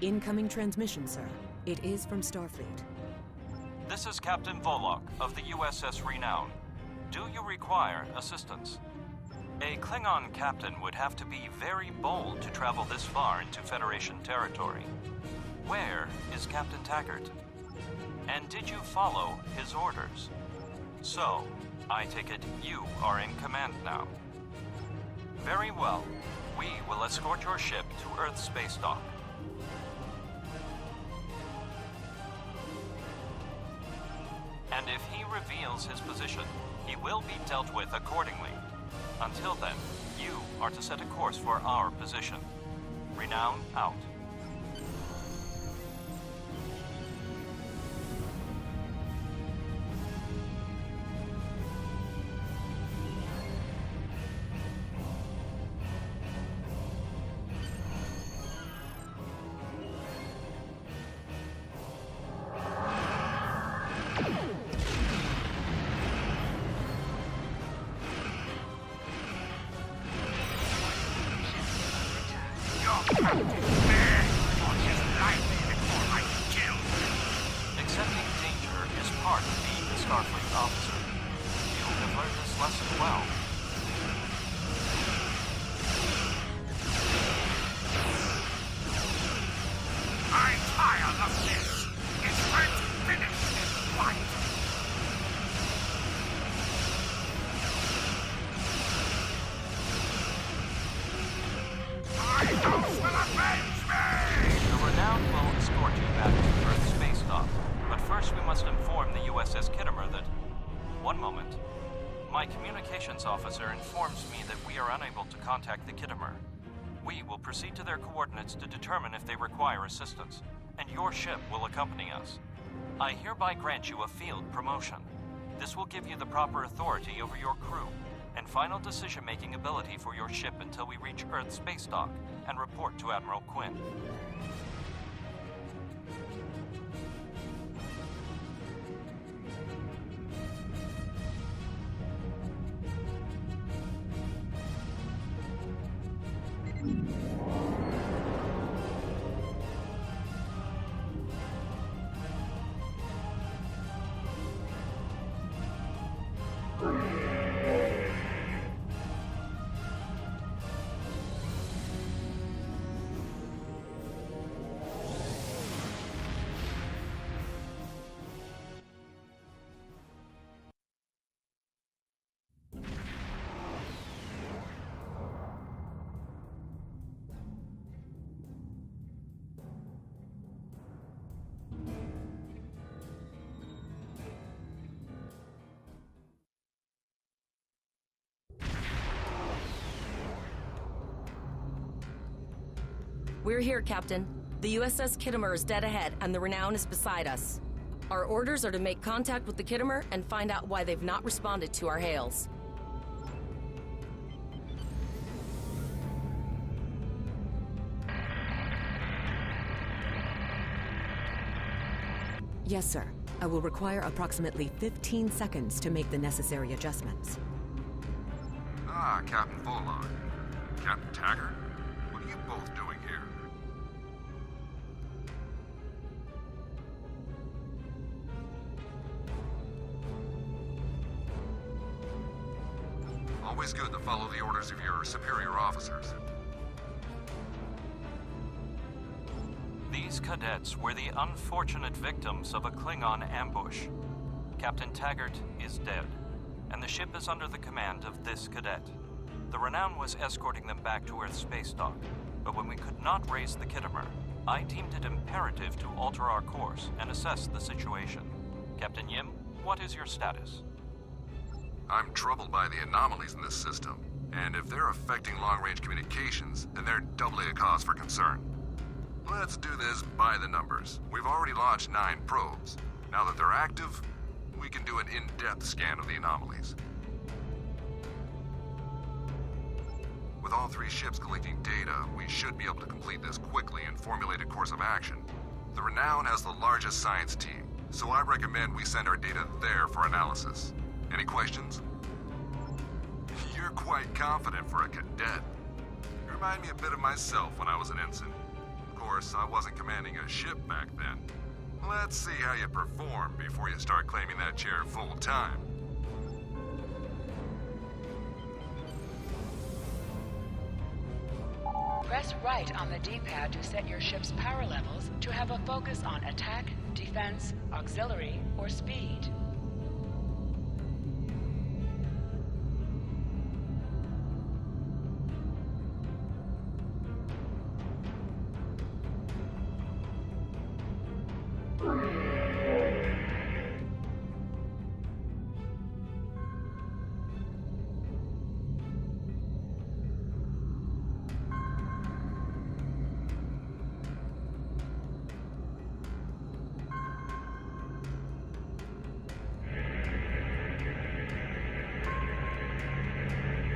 Incoming transmission, sir. It is from Starfleet. This is Captain Volok of the U.S.S. Renown. Do you require assistance? A Klingon captain would have to be very bold to travel this far into Federation territory. Where is Captain Taggart? And did you follow his orders? So, I take it you are in command now. Very well. We will escort your ship to Earth space dock. And if he reveals his position, he will be dealt with accordingly. Until then, you are to set a course for our position. Renown out. Accepting danger is part of being a Starfleet officer. You have learned this lesson well. I'm tired of this! It's time to finish this fight! My house will avenge me! The Renown will escort you back to Earth space dock, but first we must inform the U.S.S. Kittimer that... One moment. My communications officer informs me that we are unable to contact the Kittimer. We will proceed to their coordinates to determine if they require assistance, and your ship will accompany us. I hereby grant you a field promotion. This will give you the proper authority over your crew, and final decision-making ability for your ship until we reach Earth space dock and report to Admiral Quinn. We're here, Captain. The U.S.S. Kittimer is dead ahead, and the Renown is beside us. Our orders are to make contact with the Kittimer and find out why they've not responded to our hails. Yes, sir. I will require approximately 15 seconds to make the necessary adjustments. Ah, Captain Volok. Captain Taggart? What are you both doing here? Always good to follow the orders of your superior officers. These cadets were the unfortunate victims of a Klingon ambush. Captain Taggart is dead, and the ship is under the command of this cadet. The Renown was escorting them back to Earth space dock, but when we could not raise the Kittimer, I deemed it imperative to alter our course and assess the situation. Captain Yim, what is your status? I'm troubled by the anomalies in this system, and if they're affecting long-range communications, then they're doubly a cause for concern. Let's do this by the numbers. We've already launched 9 probes. Now that they're active, we can do an in-depth scan of the anomalies. With all 3 ships collecting data, we should be able to complete this quickly and formulate a course of action. The Renown has the largest science team, so I recommend we send our data there for analysis. Any questions? You're quite confident for a cadet. You remind me a bit of myself when I was an ensign. Of course, I wasn't commanding a ship back then. Let's see how you perform before you start claiming that chair full time. Press right on the D-pad to set your ship's power levels to have a focus on attack, defense, auxiliary, or speed.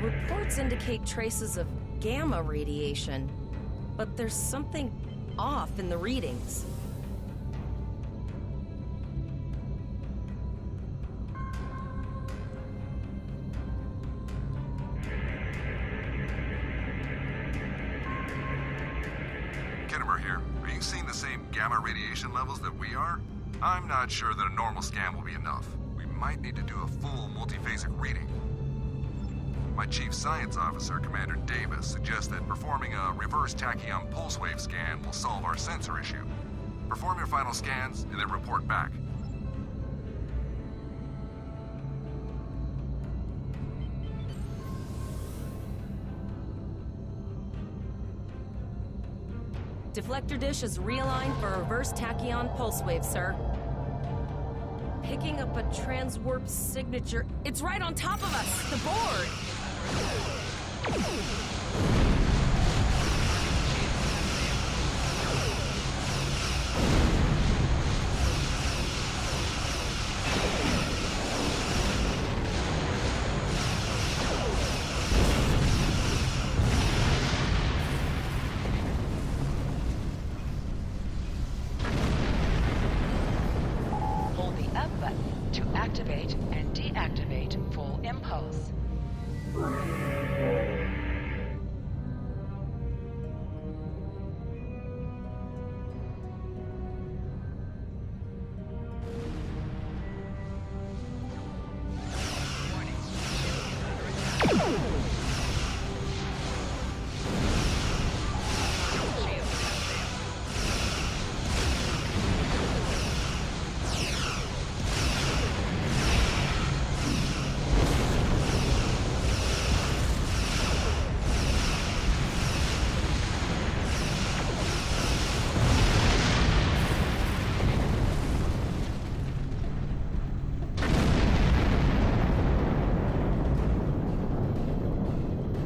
Reports indicate traces of gamma radiation, but there's something off in the readings. Kittimer here. Are you seeing the same gamma radiation levels that we are? I'm not sure that a normal scan will be enough. We might need to do a full multiphasic reading. My chief science officer, Commander Davis, suggests that performing a reverse tachyon pulse wave scan will solve our sensor issue. Perform your final scans and then report back. Deflector dish is realigned for reverse tachyon pulse wave, sir. Picking up a transwarp signature. It's right on top of us! The board! Hold the up button to activate and deactivate full impulse.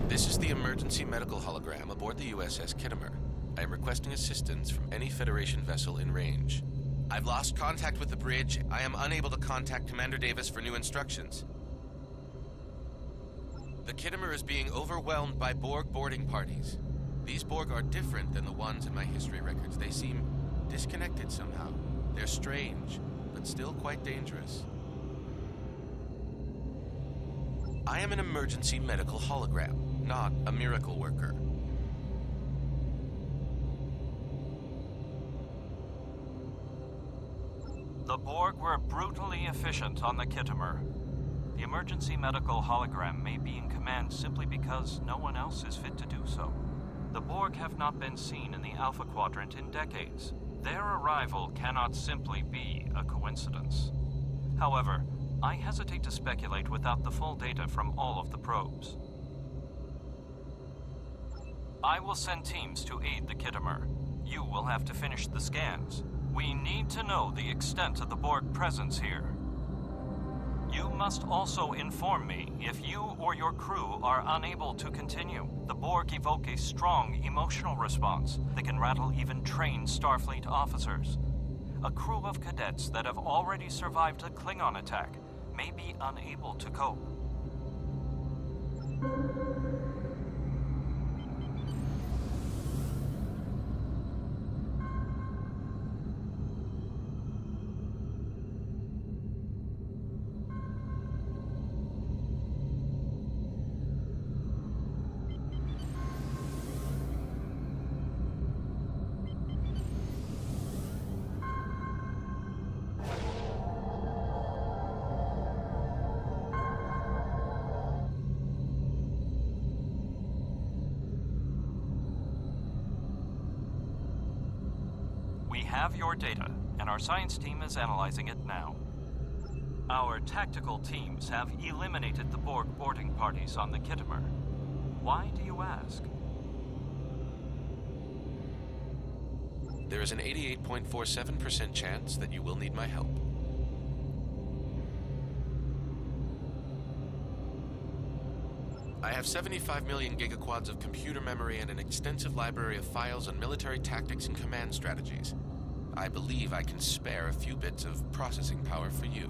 This is the emergency medical hologram aboard the U.S.S. Kittimer. I am requesting assistance from any Federation vessel in range. I've lost contact with the bridge. I am unable to contact Commander Davis for new instructions. The Kittimer is being overwhelmed by Borg boarding parties. These Borg are different than the ones in my history records. They seem disconnected somehow. They're strange, but still quite dangerous. I am an emergency medical hologram, not a miracle worker. The Borg were brutally efficient on the Kittimer. The emergency medical hologram may be in command simply because no one else is fit to do so. The Borg have not been seen in the Alpha Quadrant in decades. Their arrival cannot simply be a coincidence. However, I hesitate to speculate without the full data from all of the probes. I will send teams to aid the Kittimer. You will have to finish the scans. We need to know the extent of the Borg presence here. You must also inform me if you or your crew are unable to continue. The Borg evoke a strong emotional response that can rattle even trained Starfleet officers. A crew of cadets that have already survived a Klingon attack may be unable to cope. have your data, and our science team is analyzing it now. Our tactical teams have eliminated the Borg boarding parties on the Kittimer. Why do you ask? There is an 88.47% chance that you will need my help. I have 75 million gigaquads of computer memory and an extensive library of files on military tactics and command strategies. I believe I can spare a few bits of processing power for you.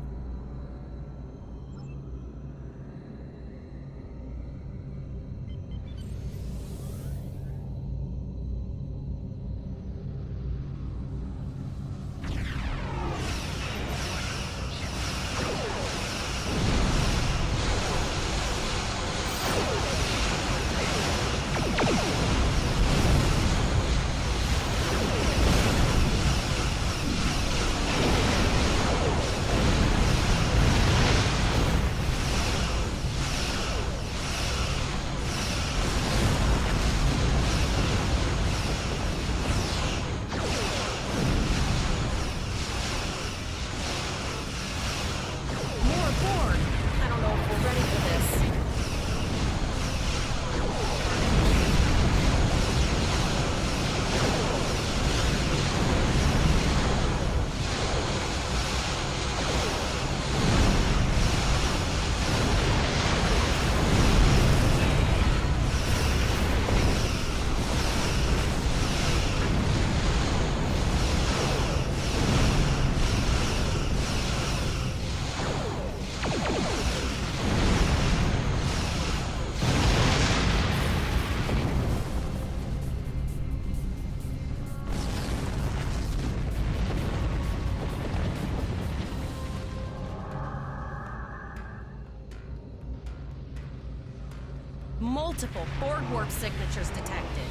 Multiple Borg warp signatures detected.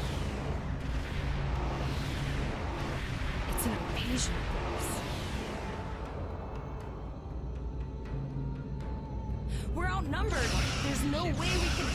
It's an invasion force. We're outnumbered. There's no way we can...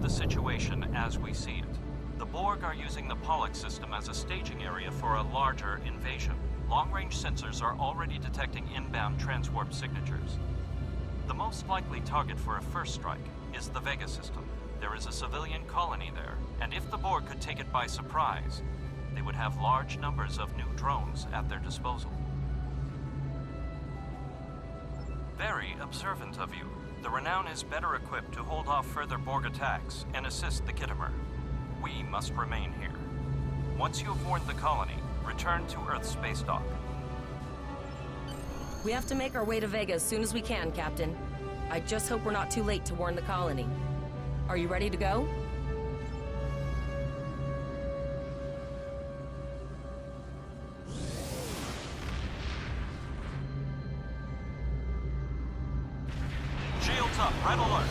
The situation as we see it. The Borg are using the Pollux system as a staging area for a larger invasion. Long-range sensors are already detecting inbound transwarp signatures. The most likely target for a first strike is the Vega system. There is a civilian colony there, and if the Borg could take it by surprise, they would have large numbers of new drones at their disposal. Very observant of you. The Renown is better equipped to hold off further Borg attacks and assist the Kittimer. We must remain here. Once you have warned the colony, return to Earth's space dock. We have to make our way to Vega as soon as we can, Captain. I just hope we're not too late to warn the colony. Are you ready to go? Shields up, red alert.